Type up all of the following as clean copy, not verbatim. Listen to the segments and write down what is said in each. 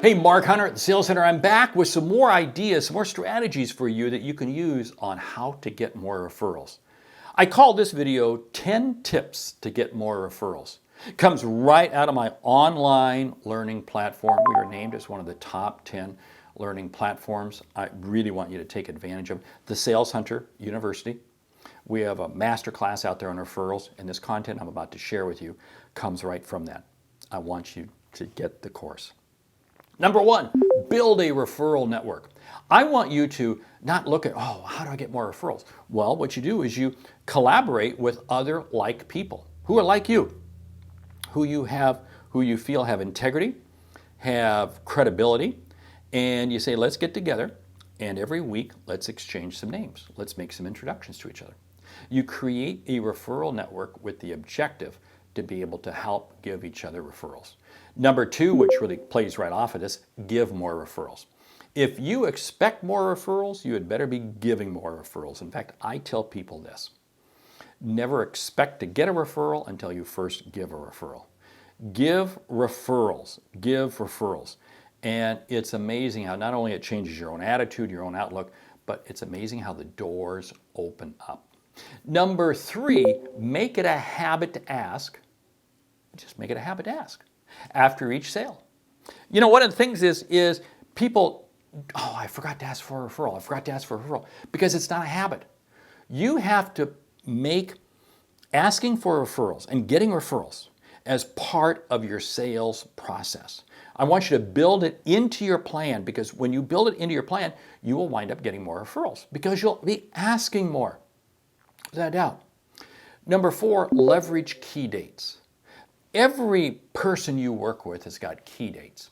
Hey, Mark Hunter at the Sales Center. I'm back with some more ideas, some more strategies for you that you can use on how to get more referrals. I call this video 10 Tips to Get More Referrals. It comes right out of my online learning platform. We are named as one of the top 10 learning platforms. I really want you to take advantage of the Sales Hunter University. We have a master class out there on referrals, and this content I'm about to share with you comes right from that. I want you to get the course. Number one, build a referral network. I want you to not look at, oh, how do I get more referrals? Well, what you do is you collaborate with other like people who are like you, who you feel have integrity, have credibility, and you say, let's get together, and every week, let's exchange some names. Let's make some introductions to each other. You create a referral network with the objective to be able to help give each other referrals. Number two, which really plays right off of this, give more referrals. If you expect more referrals, you had better be giving more referrals. In fact, I tell people this. Never expect to get a referral until you first give a referral. Give referrals. Give referrals. And it's amazing how not only it changes your own attitude, your own outlook, but it's amazing how the doors open up. Number three, make it a habit to ask. Just make it a habit to ask after each sale. You know, one of the things is people, oh, I forgot to ask for a referral. I forgot to ask for a referral because it's not a habit. You have to make asking for referrals and getting referrals as part of your sales process. I want you to build it into your plan because when you build it into your plan, you will wind up getting more referrals because you'll be asking more. Without a doubt. Number four, leverage key dates. Every person you work with has got key dates.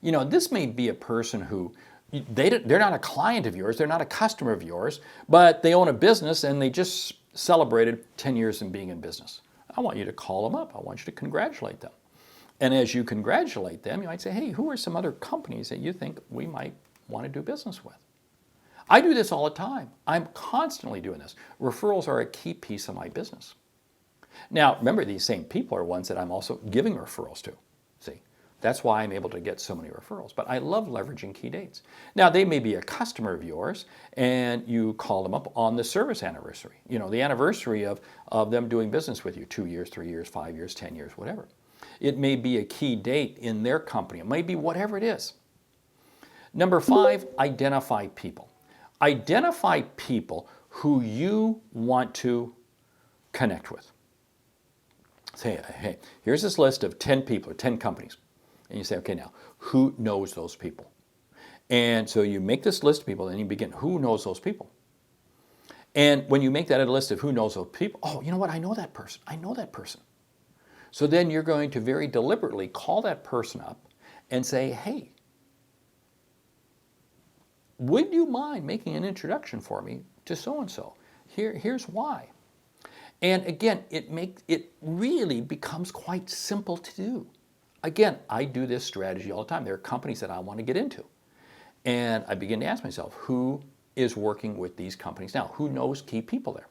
You know, this may be a person who, they're not a client of yours, they're not a customer of yours, but they own a business and they just celebrated 10 years in being in business. I want you to call them up. I want you to congratulate them. And as you congratulate them, you might say, hey, who are some other companies that you think we might want to do business with? I do this all the time. I'm constantly doing this. Referrals are a key piece of my business. Now, remember, these same people are ones that I'm also giving referrals to. See, that's why I'm able to get so many referrals. But I love leveraging key dates. Now, they may be a customer of yours, and you call them up on the service anniversary. You know, the anniversary of them doing business with you, 2 years, 3 years, 5 years, 10 years, whatever. It may be a key date in their company. It may be whatever it is. Number five, identify people. Identify people who you want to connect with. Say, hey, here's this list of 10 people or 10 companies. And you say, okay, now, who knows those people? And so you make this list of people and you begin, who knows those people? And when you make that a list of who knows those people, oh, you know what? I know that person. I know that person. So then you're going to very deliberately call that person up and say, hey, would you mind making an introduction for me to so-and-so? Here's why. And again, it really becomes quite simple to do. Again, I do this strategy all the time. There are companies that I want to get into. And I begin to ask myself, who is working with these companies now? Who knows key people there?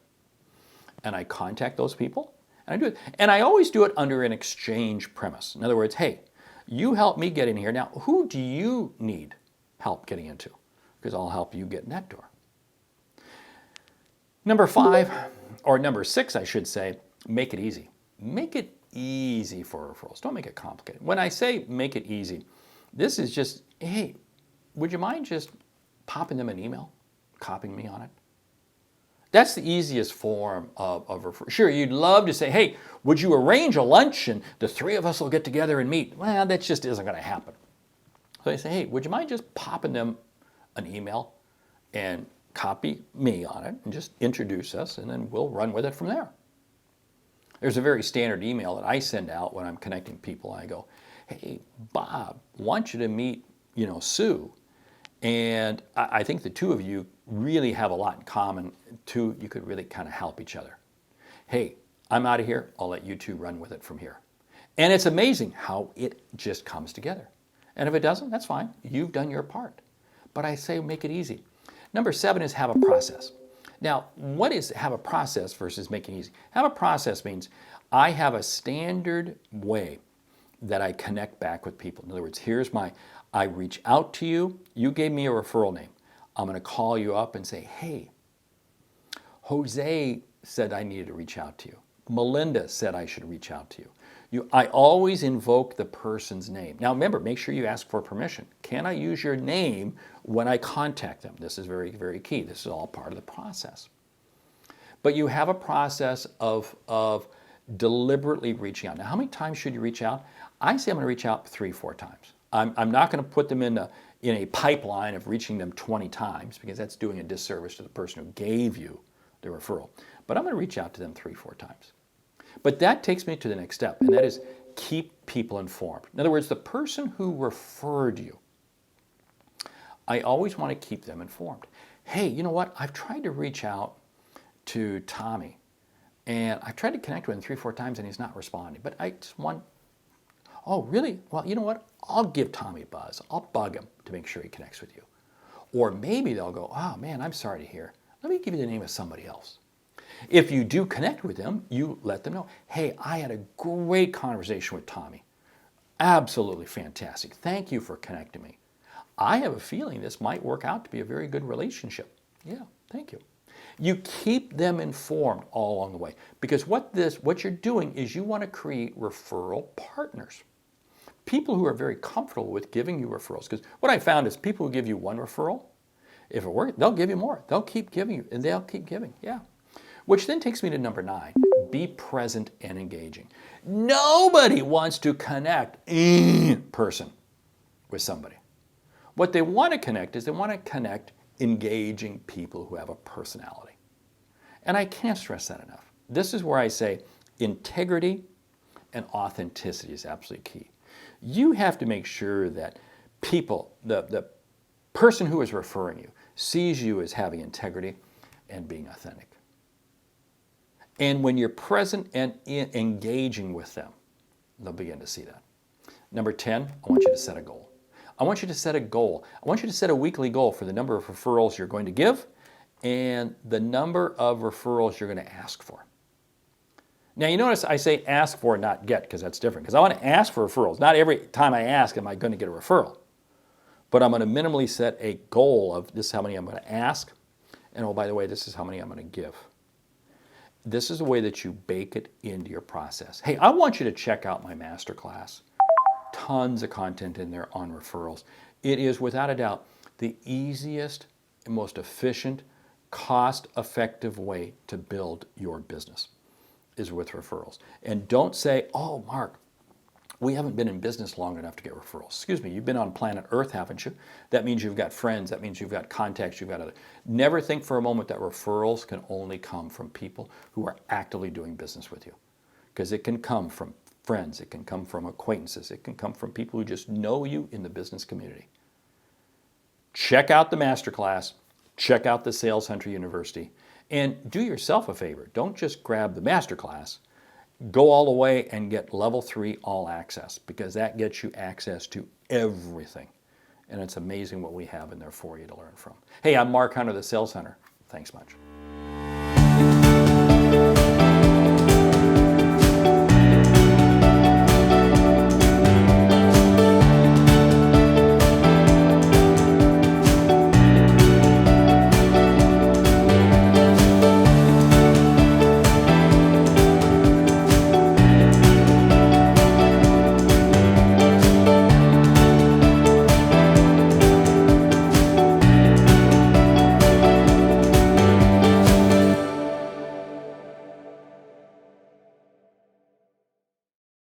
And I contact those people, and I do it. And I always do it under an exchange premise. In other words, hey, you help me get in here. Now, who do you need help getting into? Because I'll help you get in that door. Number five, or number six, I should say, make it easy. Make it easy for referrals. Don't make it complicated. When I say make it easy, this is just, hey, would you mind just popping them an email, copying me on it? That's the easiest form of referral. Sure, you'd love to say, hey, would you arrange a lunch and the three of us will get together and meet? Well, that just isn't going to happen. So I say, hey, would you mind just popping them an email and copy me on it and just introduce us, and then we'll run with it from there. There's a very standard email that I send out when I'm connecting people. I go, hey, Bob, want you to meet, Sue. And I think the two of you really have a lot in common. Two, you could really kind of help each other. Hey, I'm out of here. I'll let you two run with it from here. And it's amazing how it just comes together. And if it doesn't, that's fine. You've done your part. But I say make it easy. Number seven is have a process. Now, what is have a process versus make it easy? Have a process means I have a standard way that I connect back with people. In other words, I reach out to you, you gave me a referral name. I'm going to call you up and say, hey, Jose said I needed to reach out to you. Melinda said I should reach out to you. I always invoke the person's name. Now remember, make sure you ask for permission. Can I use your name when I contact them? This is very, very key. This is all part of the process. But you have a process of deliberately reaching out. Now, how many times should you reach out? I say I'm going to reach out 3-4 times. I'm not going to put them in a pipeline of reaching them 20 times because that's doing a disservice to the person who gave you the referral. But I'm going to reach out to them 3-4 times. But that takes me to the next step, and that is keep people informed. In other words, the person who referred you, I always want to keep them informed. Hey, you know what? I've tried to reach out to Tommy, and I've tried to connect with him 3-4 times, and he's not responding. But I just want, oh, really? Well, you know what? I'll give Tommy a buzz. I'll bug him to make sure he connects with you. Or maybe they'll go, oh, man, I'm sorry to hear. Let me give you the name of somebody else. If you do connect with them, you let them know, hey, I had a great conversation with Tommy. Absolutely fantastic. Thank you for connecting me. I have a feeling this might work out to be a very good relationship. Yeah, thank you. You keep them informed all along the way, because what you're doing is you want to create referral partners. People who are very comfortable with giving you referrals. Because what I found is people who give you one referral, if it works, they'll give you more. They'll keep giving you, and they'll keep giving. Yeah. Which then takes me to number 9, be present and engaging. Nobody wants to connect in person with somebody. What they want to connect is they want to connect engaging people who have a personality. And I can't stress that enough. This is where I say integrity and authenticity is absolutely key. You have to make sure that people, the person who is referring you, sees you as having integrity and being authentic. And when you're present and engaging with them, they'll begin to see that. Number 10, I want you to set a goal. I want you to set a goal. I want you to set a weekly goal for the number of referrals you're going to give and the number of referrals you're going to ask for. Now, you notice I say ask for, not get, because that's different. Because I want to ask for referrals. Not every time I ask am I going to get a referral. But I'm going to minimally set a goal of this is how many I'm going to ask. And oh, by the way, this is how many I'm going to give. This is the way that you bake it into your process. Hey, I want you to check out my masterclass. Tons of content in there on referrals. It is, without a doubt, the easiest and most efficient, cost-effective way to build your business is with referrals. And don't say, oh, Mark, we haven't been in business long enough to get referrals. Excuse me, you've been on planet Earth, haven't you? That means you've got friends. That means you've got contacts. You've got other. Never think for a moment that referrals can only come from people who are actively doing business with you. Because it can come from friends. It can come from acquaintances. It can come from people who just know you in the business community. Check out the masterclass. Check out the Sales Hunter University. And do yourself a favor. Don't just grab the masterclass. Go all the way and get level 3 all access, because that gets you access to everything. And it's amazing what we have in there for you to learn from. Hey, I'm Mark Hunter, the Sales Hunter. Thanks much.